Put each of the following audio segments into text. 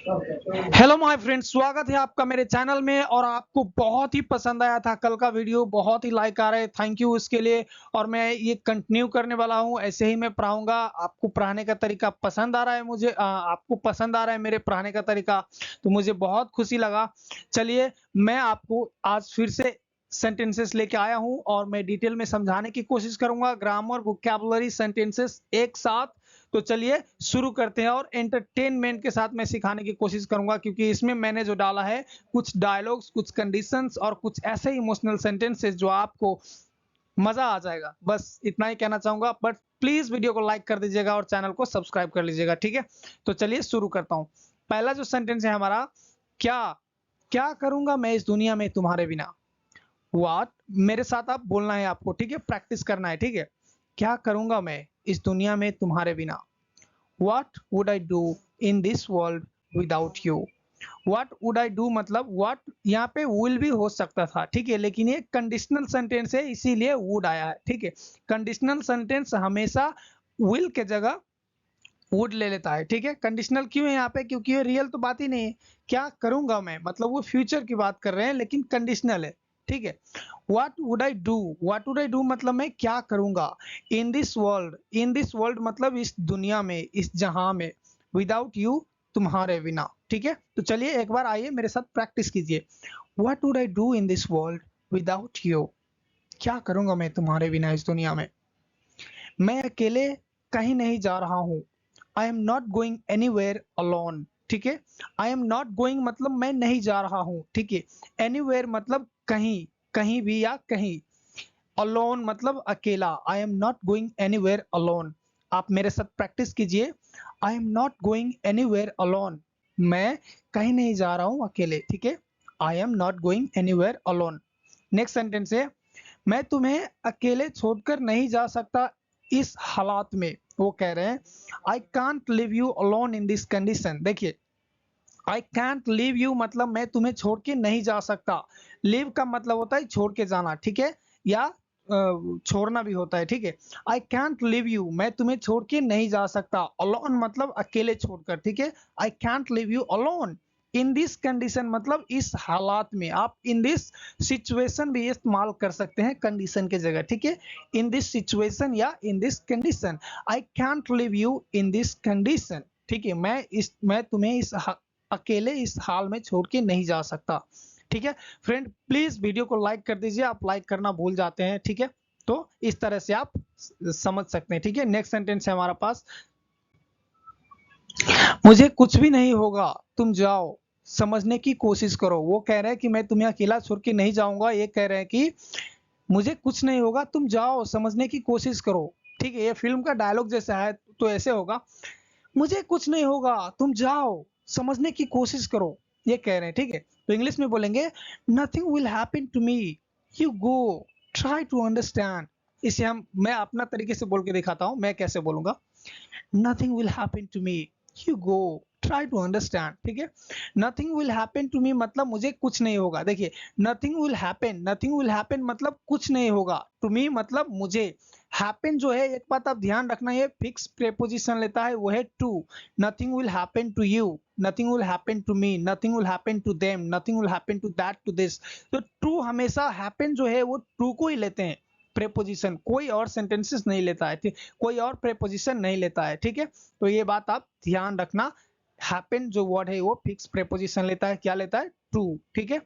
Hello my friends, स्वागत है आपका मेरे चैनल में। और आपको बहुत ही पसंद आया था कल का वीडियो, बहुत ही लाइक आ रहे, थैंक यू इसके लिए। और मैं ये कंटिन्यू करने वाला हूँ, ऐसे ही मैं पढ़ाऊंगा। आपको पढ़ाने का तरीका पसंद आ रहा है, मुझे आपको पसंद आ रहा है मेरे पढ़ाने का तरीका, तो मुझे बहुत खुशी लगा। चलिए, मैं आपको आज फिर से सेंटेंसेस लेके आया हूँ और मैं डिटेल में समझाने की कोशिश करूंगा, ग्रामर, वोकैबुलरी, सेंटेंसेस एक साथ। तो चलिए शुरू करते हैं, और एंटरटेनमेंट के साथ मैं सिखाने की कोशिश करूंगा, क्योंकि इसमें मैंने जो डाला है कुछ डायलॉग्स, कुछ कंडीशंस और कुछ ऐसे इमोशनल सेंटेंसेस जो आपको मजा आ जाएगा। बस इतना ही कहना चाहूंगा, बट प्लीज वीडियो को लाइक कर दीजिएगा और चैनल को सब्सक्राइब कर लीजिएगा, ठीक है। तो चलिए शुरू करता हूं। पहला जो सेंटेंस है हमारा, क्या क्या करूंगा मैं इस दुनिया में तुम्हारे बिना। व्हाट, मेरे साथ आप बोलना है आपको, ठीक है, प्रैक्टिस करना है, ठीक है। क्या करूंगा मैं इस दुनिया में तुम्हारे बिना। What would I do in this world without you? What would I do मतलब what यहाँ पे will भी हो सकता था, ठीक है, लेकिन ये कंडीशनल सेंटेंस है, इसीलिए would आया है, ठीक है। कंडीशनल सेंटेंस हमेशा will के जगह would ले लेता है, ठीक है। कंडीशनल क्यों है यहाँ पे, क्योंकि ये रियल तो बात ही नहीं है। क्या करूंगा मैं मतलब वो फ्यूचर की बात कर रहे हैं, लेकिन कंडीशनल है, ठीक है। What would I do, what would I do मतलब मैं क्या करूंगा। In this world, in this world मतलब इस दुनिया में, इस जहां में। विदाउट यू, तुम्हारे बिना, ठीक है। तो चलिए एक बार आइए मेरे साथ प्रैक्टिस कीजिए। What would I do in this world without you. क्या करूंगा मैं तुम्हारे बिना इस दुनिया में। मैं अकेले कहीं नहीं जा रहा हूँ। I am not going anywhere alone, ठीक है। आई एम नॉट गोइंग मतलब मैं नहीं जा रहा हूँ, ठीक है। एनीवेयर मतलब कहीं, कहीं भी या कहीं। अलोन मतलब अकेला। I am not going anywhere alone. आप मेरे साथ प्रैक्टिस कीजिए। I am not going anywhere alone. मैं कहीं नहीं जा रहा हूँ अकेले, ठीक है। I am not going anywhere alone. Next sentence है, मैं तुम्हें अकेले छोड़कर नहीं जा सकता इस हालात में। वो कह रहे हैं I can't live you alone in this condition. देखिए, आई कैंट लीव यू मतलब मैं तुम्हें छोड़ के नहीं जा सकता। लीव का मतलब होता है छोड़ के जाना, ठीक है, या छोड़ना भी होता है, ठीक है। आई कैंट लीव यू, मैं तुम्हें छोड़ के नहीं जा सकता। अलोन मतलब अकेले छोड़कर, ठीक है। I can't leave you alone in this condition मतलब इस हालात में। आप इन दिस सिचुएशन भी इस्तेमाल कर सकते हैं कंडीशन के जगह, ठीक है। इन दिस सिचुएशन या in this condition. I can't leave you in this condition, ठीक है। मैं तुम्हें इस अकेले इस हाल में छोड़ के नहीं जा सकता, ठीक है। फ्रेंड प्लीज वीडियो को लाइक कर दीजिए, आप लाइक करना भूल जाते हैं, ठीक है। तो इस तरह से आप समझ सकते हैं, ठीक है। नेक्स्ट सेंटेंस है हमारा पास, मुझे कुछ भी नहीं होगा, तुम जाओ, समझने की कोशिश करो। वो कह रहे हैं कि मैं तुम्हें अकेला छोड़ के नहीं जाऊंगा, ये कह रहे हैं कि मुझे कुछ नहीं होगा, तुम जाओ, समझने की कोशिश करो, ठीक है। ये फिल्म का डायलॉग जैसा है, तो ऐसे होगा, मुझे कुछ नहीं होगा, तुम जाओ, समझने की कोशिश करो, ये कह रहे हैं, ठीक है। तो इंग्लिश में बोलेंगे, nothing will happen to me, you go, try to understand. इसे मैं अपना तरीके से बोल के दिखाता हूं, मैं कैसे बोलूंगा। Nothing will happen to me, you go, try to understand, ठीक है। Nothing will happen to me मतलब मुझे कुछ नहीं होगा। देखिए, नथिंग विल हैपन मतलब कुछ नहीं होगा, टू मी मतलब मुझे। हैपन जो है, एक बात आप ध्यान रखना, ये फिक्स प्रेपोजिशन लेता है, वो है to. Nothing will happen to you, nothing will happen to me, nothing will happen to them, nothing will happen to that, to this. तो टू हमेशा हैपन जो है वो टू को ही लेते हैं प्रेपोजिशन, कोई और सेंटेंसेस नहीं लेता है, ठीक, कोई और प्रेपोजिशन नहीं लेता है, ठीक है। तो ये बात आप ध्यान रखना। हैपन जो वर्ड है वो फिक्स प्रेपोजिशन लेता है, क्या लेता है, टू, ठीक है।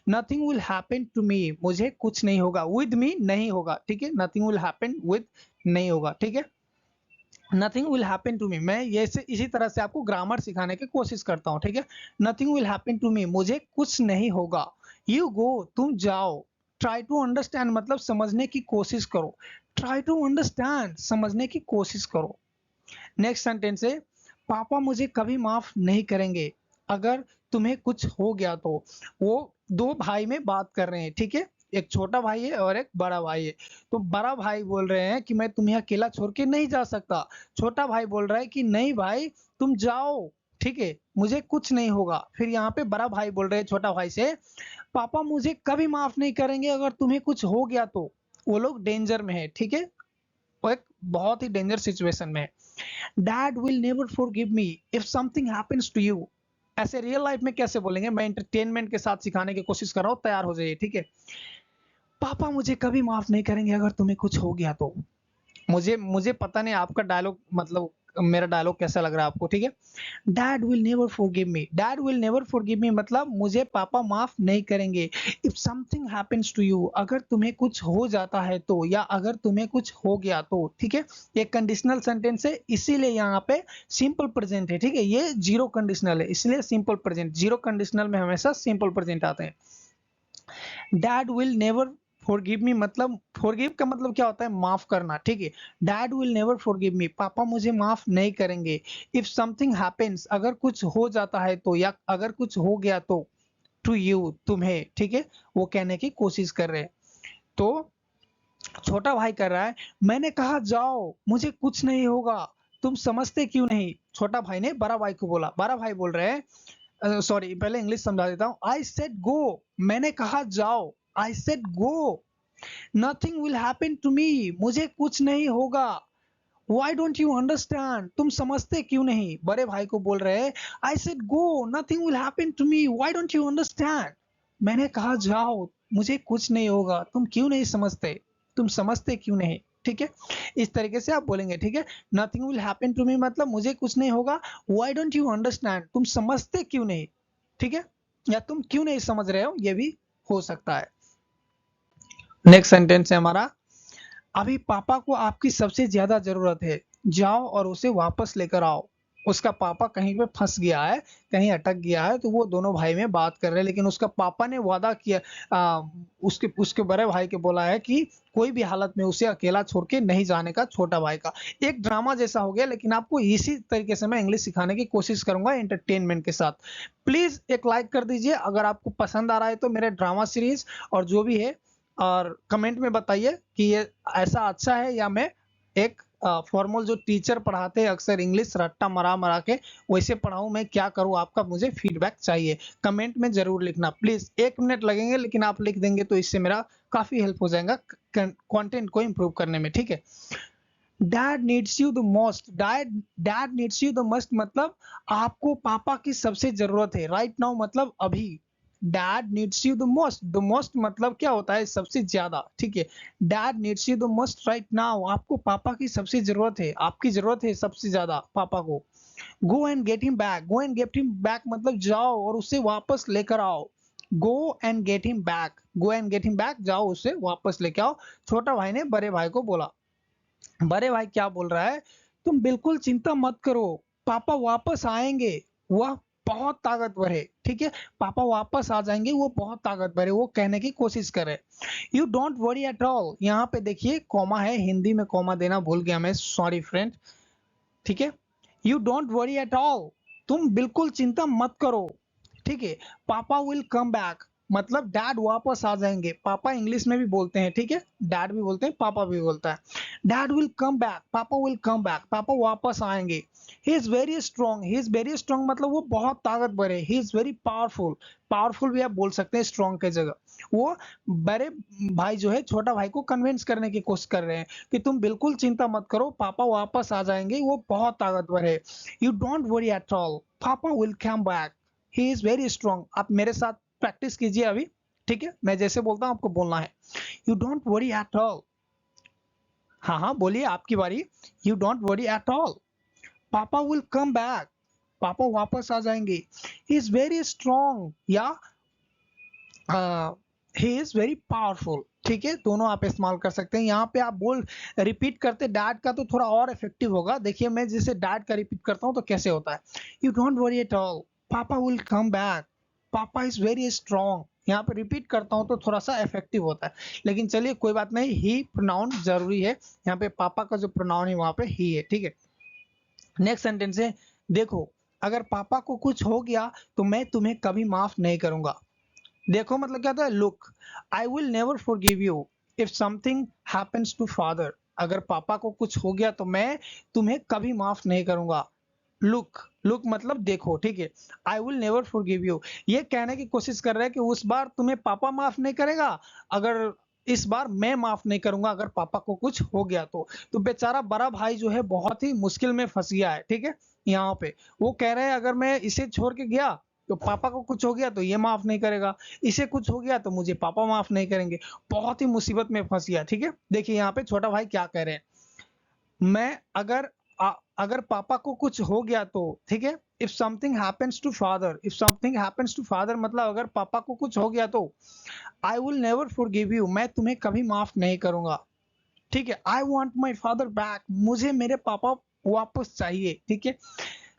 Nothing will happen to me, मुझे कुछ नहीं होगा, विद मी नहीं होगा, ठीक है। नथिंग विल हैपन विद नहीं होगा, ठीक है। Nothing will happen to me, मैं ये से इसी तरह से आपको ग्रामर सिखाने की कोशिश करता हूँ, ठीक है। Nothing will happen to me, मुझे कुछ नहीं होगा। यू गो, तुम जाओ। ट्राई टू अंडरस्टैंड मतलब समझने की कोशिश करो। ट्राई टू अंडरस्टैंड, समझने की कोशिश करो। नेक्स्ट सेंटेंस है, पापा मुझे कभी माफ नहीं करेंगे अगर तुम्हें कुछ हो गया तो। वो दो भाई में बात कर रहे हैं, ठीक है। एक छोटा भाई है और एक बड़ा भाई है। तो बड़ा भाई बोल रहे हैं कि मैं तुम्हें अकेला छोड़ के नहीं जा सकता। छोटा भाई बोल रहा है कि नहीं भाई, तुम जाओ, ठीक है, मुझे कुछ नहीं होगा। फिर यहाँ पे बड़ा भाई बोल रहे हैं छोटा भाई से, पापा मुझे कभी माफ नहीं करेंगे अगर तुम्हें कुछ हो गया तो। वो लोग डेंजर में है, ठीक है, वो एक बहुत ही डेंजर सिचुएशन में है। Dad will never forgive me if something happens to you. ऐसे रियल लाइफ में कैसे बोलेंगे, मैं एंटरटेनमेंट के साथ सिखाने की कोशिश कर रहा हूँ, तैयार हो जाइए, ठीक है। पापा मुझे कभी माफ नहीं करेंगे अगर तुम्हें कुछ हो गया तो। मुझे मुझे पता नहीं आपका डायलॉग मतलब मेरा डायलॉग कैसा लग रहा है आपको, ठीक है। Dad will never forgive me, dad will never forgive me मतलब मुझे पापा माफ नहीं करेंगे। If something happens to you, अगर तुम्हें कुछ हो जाता है तो, या अगर तुम्हें कुछ हो गया तो, ठीक है। ये कंडीशनल सेंटेंस है, इसीलिए यहाँ पे सिंपल प्रेजेंट है, ठीक है। ये जीरो कंडीशनल है, इसलिए सिंपल प्रेजेंट। जीरो कंडीशनल में हमेशा सिंपल प्रेजेंट आते हैं। Dad will never forgive me मतलब फॉरगिव का मतलब क्या होता है, माफ करना, ठीक है। डैड विल नेवर फॉरगिव मी, पापा मुझे माफ नहीं करेंगे। इफ समथिंग हैपेंस, अगर कुछ हो जाता है तो, या अगर कुछ हो गया तो, टू यू तुम्हें, ठीक है। वो कहने की कोशिश कर रहे हैं। तो छोटा भाई कर रहा है, मैंने कहा जाओ मुझे कुछ नहीं होगा, तुम समझते क्यों नहीं। छोटा भाई ने बड़ा भाई को बोला, बड़ा भाई बोल रहे हैं, सॉरी पहले इंग्लिश समझा देता हूँ। आई सेड गो, मैंने कहा जाओ। I said go, nothing will happen to me, मुझे कुछ नहीं होगा। व्हाई डोंट यू अंडरस्टैंड, तुम समझते क्यों नहीं। बड़े भाई को बोल रहे हैं, I said go, nothing will happen to me, why don't you understand. मैंने कहा जाओ मुझे कुछ नहीं होगा, तुम क्यों नहीं समझते, तुम समझते क्यों नहीं, ठीक है। इस तरीके से आप बोलेंगे, ठीक है। Nothing will happen to me मतलब मुझे कुछ नहीं होगा। व्हाई डोंट यू अंडरस्टैंड, तुम समझते क्यों नहीं, ठीक है। या तुम क्यों नहीं समझ रहे हो, ये भी हो सकता है। नेक्स्ट सेंटेंस है हमारा, अभी पापा को आपकी सबसे ज्यादा जरूरत है, जाओ और उसे वापस लेकर आओ। उसका पापा कहीं पे फंस गया है, कहीं अटक गया है, तो वो दोनों भाई में बात कर रहे हैं, लेकिन उसका पापा ने वादा किया, उसके उसके बड़े भाई के बोला है कि कोई भी हालत में उसे अकेला छोड़ के नहीं जाने का, छोटा भाई का। एक ड्रामा जैसा हो गया, लेकिन आपको इसी तरीके से मैं इंग्लिश सिखाने की कोशिश करूंगा एंटरटेनमेंट के साथ। प्लीज एक लाइक कर दीजिए अगर आपको पसंद आ रहा है तो मेरे ड्रामा सीरीज और जो भी है, और कमेंट में बताइए कि ये ऐसा अच्छा है, या मैं एक फॉर्मल जो टीचर पढ़ाते हैं अक्सर इंग्लिश रट्टा मरा मरा के, वैसे पढ़ाऊं, मैं क्या करूं, आपका मुझे फीडबैक चाहिए। कमेंट में जरूर लिखना प्लीज, 1 मिनट लगेंगे लेकिन आप लिख देंगे तो इससे मेरा काफी हेल्प हो जाएगा कंटेंट को इम्प्रूव करने में, ठीक है। Dad needs you the most, dad dad needs you the must मतलब आपको पापा की सबसे जरूरत है। राइट नाउ मतलब अभी। Dad needs you the most मतलब क्या होता है, सबसे ज्यादा, ठीक है। Dad needs you the most right now, आपको पापा की सबसे जरूरत है, आपकी जरूरत है सबसे ज्यादा पापा को। Go and get him back, go and get him back मतलब जाओ और उसे वापस लेकर आओ। Go and get him back, go and get him back, जाओ उसे वापस लेके आओ। छोटा भाई ने बड़े भाई को बोला। बड़े भाई क्या बोल रहा है, तुम बिल्कुल चिंता मत करो, पापा वापस आएंगे। वह बहुत ताकतवर है, ठीक है। पापा वापस आ जाएंगे, वो बहुत ताकतवर है, वो कहने की कोशिश करे। You don't worry at all, यहाँ पे देखिए कॉमा है, हिंदी में कॉमा देना भूल गया मैं, सॉरी फ्रेंड, ठीक है। You don't worry at all, तुम बिल्कुल चिंता मत करो, ठीक है। पापा विल कम बैक मतलब डैड वापस आ जाएंगे। पापा इंग्लिश में भी बोलते हैं, ठीक है। डैड भी बोलते हैं, पापा भी बोलता है। डैड विल कम बैक, पापा विल कम बैक, पापा वापस आएंगे। ही is very strong, he is very strong मतलब वो बहुत ताकतवर है। ही इज वेरी पावरफुल, पावरफुल भी आप बोल सकते हैं स्ट्रॉन्ग के जगह। वो बड़े भाई जो है छोटा भाई को कन्विंस करने की कोशिश कर रहे हैं कि तुम बिल्कुल चिंता मत करो, पापा वापस आ जाएंगे, वो बहुत ताकतवर है। You don't worry at all, papa will come back, he is very strong. आप मेरे साथ प्रैक्टिस कीजिए अभी, ठीक है। मैं जैसे बोलता हूँ आपको बोलना है। You don't worry at all, हाँ हाँ बोलिए, आपकी बारी। You don't worry at all, papa will come back, पापा वापस आ जाएंगे। ही इज वेरी स्ट्रॉन्ग, या ही इज वेरी पावरफुल, ठीक है। दोनों आप इस्तेमाल कर सकते हैं। यहाँ पे आप बोल रिपीट करते डैड का तो थोड़ा और इफेक्टिव होगा। देखिए मैं जैसे डैड का रिपीट करता हूँ तो कैसे होता है, you don't worry at all, papa will come back, पापा इज वेरी स्ट्रॉन्ग। यहाँ पे रिपीट करता हूँ तो थोड़ा सा इफेक्टिव होता है, लेकिन चलिए कोई बात नहीं, ही प्रोनाउन जरूरी है। यहाँ पे पापा का जो प्रोनाउन है वहां पे ही है, ठीक है। नेक्स्ट सेंटेंस है, देखो अगर पापा को कुछ हो गया तो मैं तुम्हें कभी माफ नहीं करूंगा। देखो मतलब क्या होता है, look I will never forgive you if something happens to father, अगर पापा को कुछ हो गया तो मैं तुम्हें कभी माफ नहीं करूंगा। लुक, लुक मतलब देखो, ठीक है। आई विल नेवर फॉरगिव यू, ये कहने की कोशिश कर रहे हैं कि उस बार तुम्हें पापा माफ नहीं करेगा, अगर इस बार मैं माफ नहीं करूंगा अगर पापा को कुछ हो गया तो। बेचारा बड़ा भाई जो है बहुत ही मुश्किल में फंस गया है, ठीक है। यहाँ पे वो कह रहे हैं अगर मैं इसे छोड़ के गया तो पापा को कुछ हो गया तो ये माफ नहीं करेगा, इसे कुछ हो गया तो मुझे पापा माफ नहीं करेंगे। बहुत ही मुसीबत में फंस गया। ठीक है, देखिए यहाँ पे छोटा भाई क्या कह रहे हैं, मैं अगर पापा को कुछ हो गया तो ठीक है, if something happens to father, if something happens to father मतलब अगर पापा को कुछ हो गया तो I will never forgive you, मैं तुम्हें कभी माफ नहीं करूंगा। ठीक है, I want my father back, मुझे मेरे पापा वापस चाहिए। ठीक है,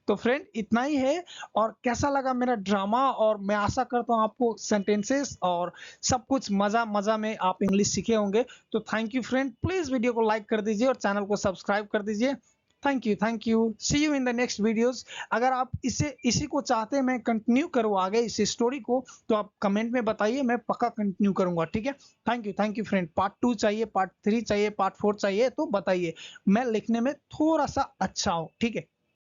तो फ्रेंड इतना ही है। और कैसा लगा मेरा ड्रामा, और मैं आशा करता हूँ आपको सेंटेंसेस और सब कुछ मजा मजा में आप इंग्लिश सीखे होंगे। तो thank you friend, please video को लाइक कर दीजिए और चैनल को सब्सक्राइब कर दीजिए। Thank you, see you in the next videos. अगर आप इसी को चाहते हैं मैं कंटिन्यू करूँ आगे इस स्टोरी को, तो आप कमेंट में बताइए, मैं पक्का कंटिन्यू करूंगा। ठीक है, थैंक यू फ्रेंड। पार्ट 2 चाहिए, पार्ट 3 चाहिए, पार्ट 4 चाहिए तो बताइए, मैं लिखने में थोड़ा सा अच्छा हूँ। ठीक है।